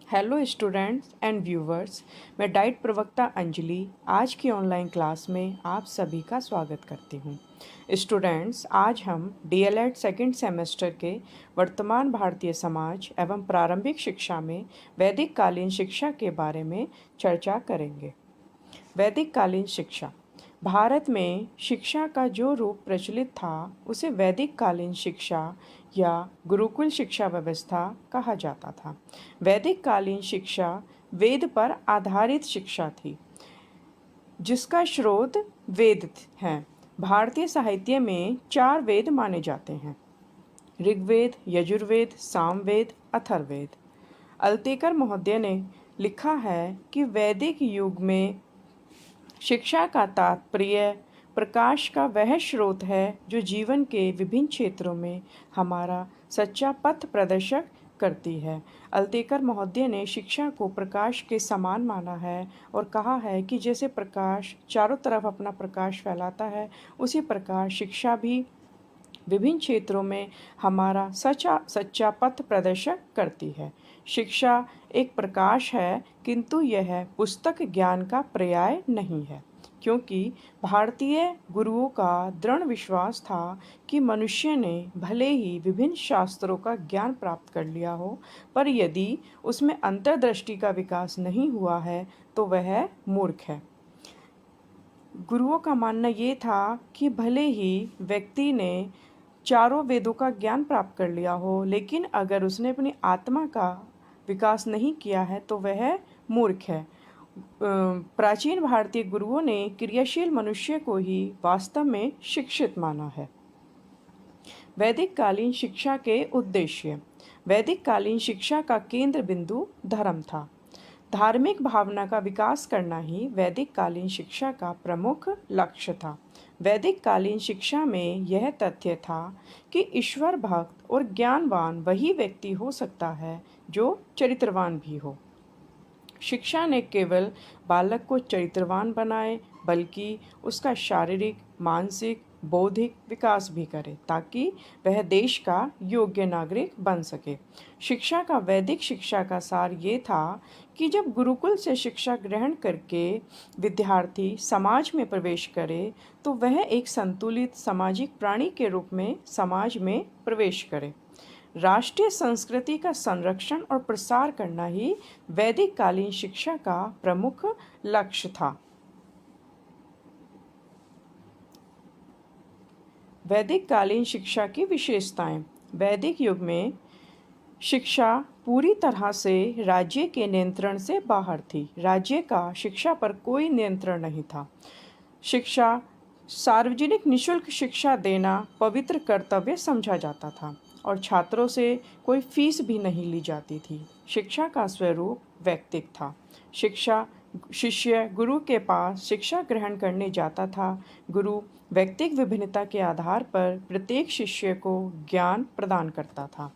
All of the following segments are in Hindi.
Hello students and viewers. मैं डाइट प्रवक्ता अंजलि आज की ऑनलाइन क्लास में आप सभी का स्वागत करती हूँ। स्टूडेंट्स, आज हम डीएलएड सेकेंड सेमेस्टर के वर्तमान भारतीय समाज एवं प्रारंभिक शिक्षा में वैदिक कालीन शिक्षा के बारे में चर्चा करेंगे। वैदिक कालीन शिक्षा भारत में शिक्षा का जो रूप प्रचलित था उसे वैदिक कालीन शिक्षा या गुरुकुल शिक्षा व्यवस्था कहा जाता था। वैदिक कालीन शिक्षा वेद पर आधारित शिक्षा थी जिसका स्रोत वेद हैं। भारतीय साहित्य में 4 वेद माने जाते हैं: ऋग्वेद, यजुर्वेद, सामवेद, अथर्ववेद। अल्तेकर महोदय ने लिखा है कि वैदिक युग में शिक्षा का तात्पर्य प्रकाश का वह स्रोत है जो जीवन के विभिन्न क्षेत्रों में हमारा सच्चा पथ प्रदर्शक करती है। अल्तेकर महोदय ने शिक्षा को प्रकाश के समान माना है और कहा है कि जैसे प्रकाश चारों तरफ अपना प्रकाश फैलाता है, उसी प्रकार शिक्षा भी विभिन्न क्षेत्रों में हमारा सच्चा पथ प्रदर्शक करती है। शिक्षा एक प्रकाश है, किंतु यह पुस्तक ज्ञान का पर्याय नहीं है, क्योंकि भारतीय गुरुओं का दृढ़ विश्वास था कि मनुष्य ने भले ही विभिन्न शास्त्रों का ज्ञान प्राप्त कर लिया हो, पर यदि उसमें अंतर्दृष्टि का विकास नहीं हुआ है तो वह मूर्ख है। गुरुओं का मानना ये था कि भले ही व्यक्ति ने चारों वेदों का ज्ञान प्राप्त कर लिया हो, लेकिन अगर उसने अपनी आत्मा का विकास नहीं किया है तो वह मूर्ख है। प्राचीन भारतीय गुरुओं ने क्रियाशील मनुष्य को ही वास्तव में शिक्षित माना है। वैदिक कालीन शिक्षा के उद्देश्य। वैदिक कालीन शिक्षा का केंद्र बिंदु धर्म था। धार्मिक भावना का विकास करना ही वैदिक कालीन शिक्षा का प्रमुख लक्ष्य था। वैदिक कालीन शिक्षा में यह तथ्य था कि ईश्वर भक्त और ज्ञानवान वही व्यक्ति हो सकता है जो चरित्रवान भी हो। शिक्षा ने केवल बालक को चरित्रवान बनाए, बल्कि उसका शारीरिक, मानसिक, बौद्धिक विकास भी करे, ताकि वह देश का योग्य नागरिक बन सके। शिक्षा का वैदिक शिक्षा का सार ये था कि जब गुरुकुल से शिक्षा ग्रहण करके विद्यार्थी समाज में प्रवेश करे, तो वह एक संतुलित सामाजिक प्राणी के रूप में समाज में प्रवेश करे। राष्ट्रीय संस्कृति का संरक्षण और प्रसार करना ही वैदिक कालीन शिक्षा का प्रमुख लक्ष्य था। वैदिक कालीन शिक्षा की विशेषताएं। वैदिक युग में शिक्षा पूरी तरह से राज्य के नियंत्रण से बाहर थी। राज्य का शिक्षा पर कोई नियंत्रण नहीं था। शिक्षा सार्वजनिक निशुल्क शिक्षा देना पवित्र कर्तव्य समझा जाता था और छात्रों से कोई फीस भी नहीं ली जाती थी। शिक्षा का स्वरूप वैयक्तिक था। शिष्य गुरु के पास शिक्षा ग्रहण करने जाता था। गुरु व्यक्तिक विभिन्नता के आधार पर प्रत्येक शिष्य को ज्ञान प्रदान करता था।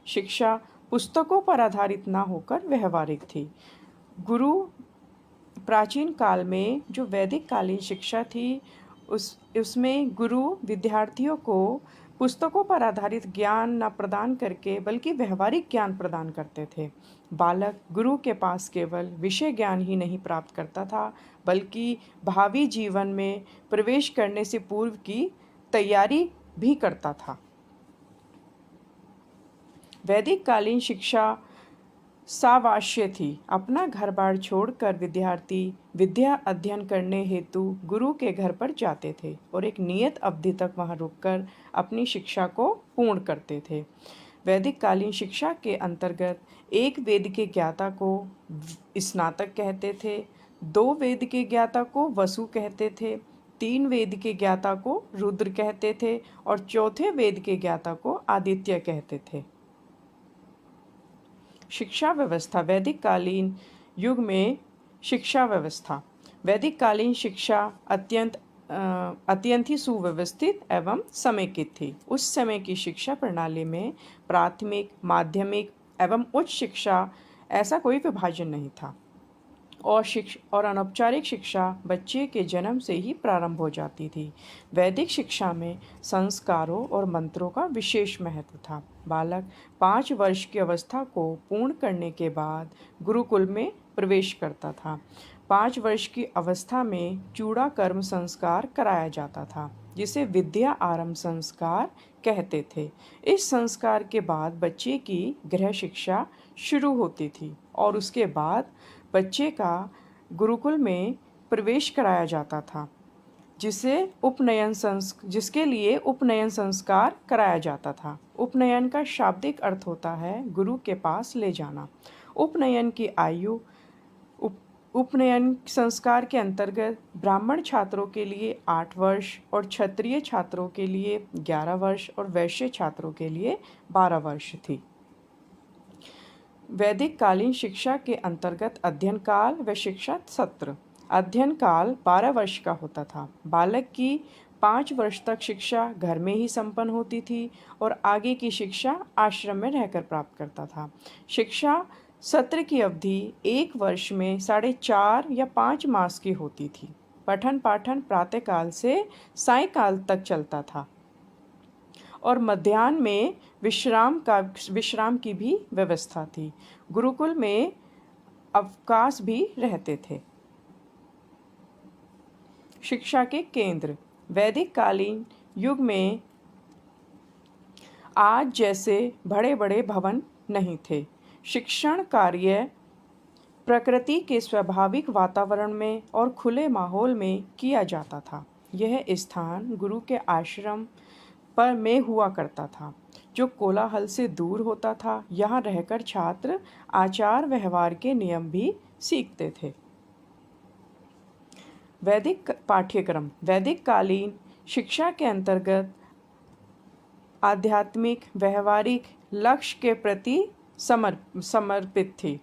शिक्षा पुस्तकों पर आधारित न होकर व्यवहारिक थी। गुरु प्राचीन काल में जो वैदिक कालीन शिक्षा थी, उसमें गुरु विद्यार्थियों को पुस्तकों पर आधारित ज्ञान न प्रदान करके बल्कि व्यवहारिक ज्ञान प्रदान करते थे। बालक गुरु के पास केवल विषय ज्ञान ही नहीं प्राप्त करता था, बल्कि भावी जीवन में प्रवेश करने से पूर्व की तैयारी भी करता था। वैदिक कालीन शिक्षा सावाश्य थी। अपना घर बार छोड़कर विद्यार्थी विद्या अध्ययन करने हेतु गुरु के घर पर जाते थे और एक नियत अवधि तक वहां रुककर अपनी शिक्षा को पूर्ण करते थे। वैदिक कालीन शिक्षा के अंतर्गत एक वेद के ज्ञाता को स्नातक कहते थे, 2 वेद के ज्ञाता को वसु कहते थे, 3 वेद के ज्ञाता को रुद्र कहते थे और चौथे वेद के ज्ञाता को आदित्य कहते थे। शिक्षा व्यवस्था। वैदिक कालीन युग में शिक्षा व्यवस्था। वैदिक कालीन शिक्षा अत्यंत ही सुव्यवस्थित एवं समेकित थी। उस समय की शिक्षा प्रणाली में प्राथमिक, माध्यमिक एवं उच्च शिक्षा ऐसा कोई विभाजन नहीं था। और अनौपचारिक शिक्षा बच्चे के जन्म से ही प्रारंभ हो जाती थी। वैदिक शिक्षा में संस्कारों और मंत्रों का विशेष महत्व था। बालक 5 वर्ष की अवस्था को पूर्ण करने के बाद गुरुकुल में प्रवेश करता था। 5 वर्ष की अवस्था में चूड़ा कर्म संस्कार कराया जाता था, जिसे विद्या आरंभ संस्कार कहते थे। इस संस्कार के बाद बच्चे की गृह शिक्षा शुरू होती थी और उसके बाद बच्चे का गुरुकुल में प्रवेश कराया जाता था, जिसके लिए उपनयन संस्कार कराया जाता था। उपनयन का शाब्दिक अर्थ होता है गुरु के पास ले जाना। उपनयन की आयु उपनयन संस्कार के अंतर्गत ब्राह्मण छात्रों के लिए 8 वर्ष और क्षत्रिय छात्रों के लिए 11 वर्ष और वैश्य छात्रों के लिए 12 वर्ष थी। वैदिक कालीन शिक्षा के अंतर्गत अध्ययन काल व शिक्षा सत्र। अध्ययन काल 12 वर्ष का होता था। बालक की 5 वर्ष तक शिक्षा घर में ही संपन्न होती थी और आगे की शिक्षा आश्रम में रहकर प्राप्त करता था। शिक्षा सत्र की अवधि 1 वर्ष में 4.5 या 5 मास की होती थी। पठन पाठन प्रातःकाल से सायंकाल तक चलता था और मध्याह्न में विश्राम की भी व्यवस्था थी। गुरुकुल में अवकाश भी रहते थे। शिक्षा के केंद्र। वैदिक कालीन युग में आज जैसे बड़े बड़े भवन नहीं थे। शिक्षण कार्य प्रकृति के स्वाभाविक वातावरण में और खुले माहौल में किया जाता था। यह स्थान गुरु के आश्रम पर में हुआ करता था, जो कोलाहल से दूर होता था। यहाँ रहकर छात्र आचार व्यवहार के नियम भी सीखते थे। वैदिक पाठ्यक्रम। वैदिक कालीन शिक्षा के अंतर्गत आध्यात्मिक व्यवहारिक लक्ष्य के प्रति समर्पित थी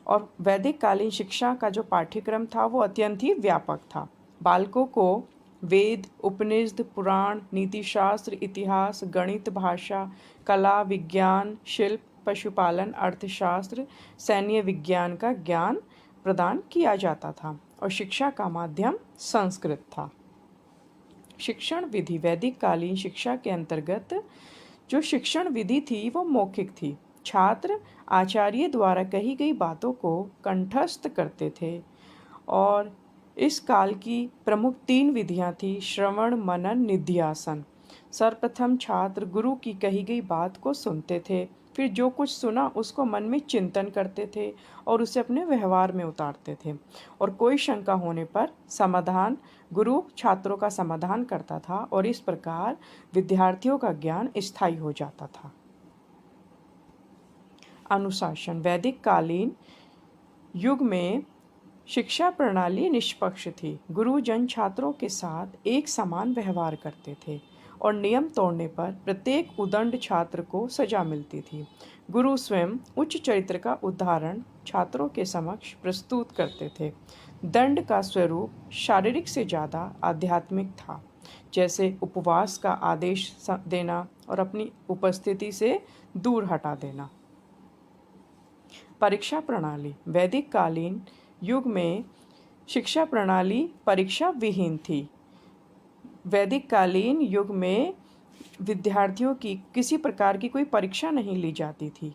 और वैदिक कालीन शिक्षा का जो पाठ्यक्रम था वो अत्यंत ही व्यापक था। बालकों को वेद, उपनिषद, पुराण, नीतिशास्त्र, इतिहास, गणित, भाषा, कला, विज्ञान, शिल्प, पशुपालन, अर्थशास्त्र, सैन्य विज्ञान का ज्ञान प्रदान किया जाता था और शिक्षा का माध्यम संस्कृत था। शिक्षण विधि। वैदिक कालीन शिक्षा के अंतर्गत जो शिक्षण विधि थी वो मौखिक थी। छात्र आचार्य द्वारा कही गई बातों को कंठस्थ करते थे और इस काल की प्रमुख 3 विधियां थी: श्रवण, मनन, निधिध्यासन। सर्वप्रथम छात्र गुरु की कही गई बात को सुनते थे, फिर जो कुछ सुना उसको मन में चिंतन करते थे और उसे अपने व्यवहार में उतारते थे और कोई शंका होने पर समाधान गुरु छात्रों का समाधान करता था और इस प्रकार विद्यार्थियों का ज्ञान स्थायी हो जाता था। अनुशासन। वैदिक कालीन युग में शिक्षा प्रणाली निष्पक्ष थी। गुरुजन छात्रों के साथ एक समान व्यवहार करते थे और नियम तोड़ने पर प्रत्येक उदंड छात्र को सजा मिलती थी। गुरु स्वयं उच्च चरित्र का उदाहरण छात्रों के समक्ष प्रस्तुत करते थे। दंड का स्वरूप शारीरिक से ज़्यादा आध्यात्मिक था, जैसे उपवास का आदेश देना और अपनी उपस्थिति से दूर हटा देना। परीक्षा प्रणाली। वैदिक कालीन युग में शिक्षा प्रणाली परीक्षा विहीन थी। वैदिक कालीन युग में विद्यार्थियों की किसी प्रकार की कोई परीक्षा नहीं ली जाती थी।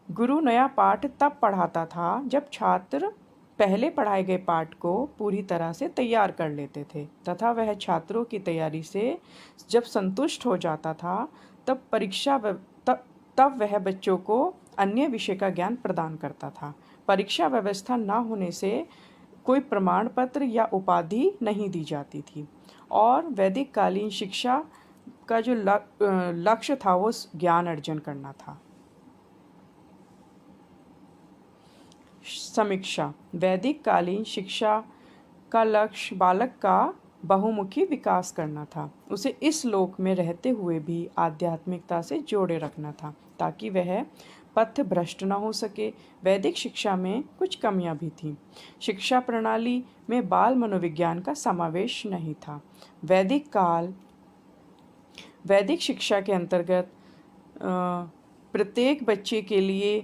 गुरु नया पाठ तब पढ़ाता था जब छात्र पहले पढ़ाए गए पाठ को पूरी तरह से तैयार कर लेते थे तथा वह छात्रों की तैयारी से जब संतुष्ट हो जाता था तब वह बच्चों को अन्य विषय का ज्ञान प्रदान करता था। परीक्षा व्यवस्था न होने से कोई प्रमाण पत्र या उपाधि नहीं दी जाती थी और वैदिक कालीन शिक्षा का जो लक्ष्य था वो ज्ञान अर्जन करना था। समीक्षा। वैदिक कालीन शिक्षा का लक्ष्य बालक का बहुमुखी विकास करना था। उसे इस लोक में रहते हुए भी आध्यात्मिकता से जोड़े रखना था ताकि वह पथ भ्रष्ट न हो सके। वैदिक शिक्षा में कुछ कमियां भी थीं। शिक्षा प्रणाली में बाल मनोविज्ञान का समावेश नहीं था। वैदिक शिक्षा के अंतर्गत प्रत्येक बच्चे के लिए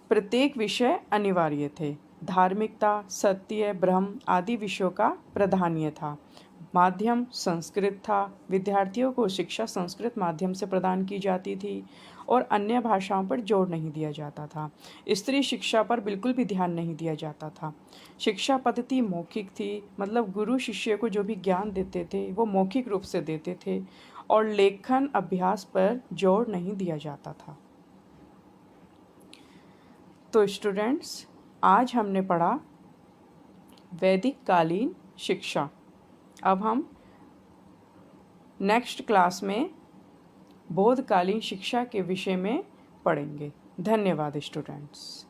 प्रत्येक विषय अनिवार्य थे। धार्मिकता, सत्य, ब्रह्म आदि विषयों का प्राधान्य था। माध्यम संस्कृत था। विद्यार्थियों को शिक्षा संस्कृत माध्यम से प्रदान की जाती थी और अन्य भाषाओं पर जोर नहीं दिया जाता था। स्त्री शिक्षा पर बिल्कुल भी ध्यान नहीं दिया जाता था। शिक्षा पद्धति मौखिक थी, मतलब गुरु शिष्य को जो भी ज्ञान देते थे वो मौखिक रूप से देते थे और लेखन अभ्यास पर जोर नहीं दिया जाता था। तो स्टूडेंट्स, आज हमने पढ़ा वैदिक कालीन शिक्षा। अब हम नेक्स्ट क्लास में बौद्धकालीन शिक्षा के विषय में पढ़ेंगे। धन्यवाद स्टूडेंट्स।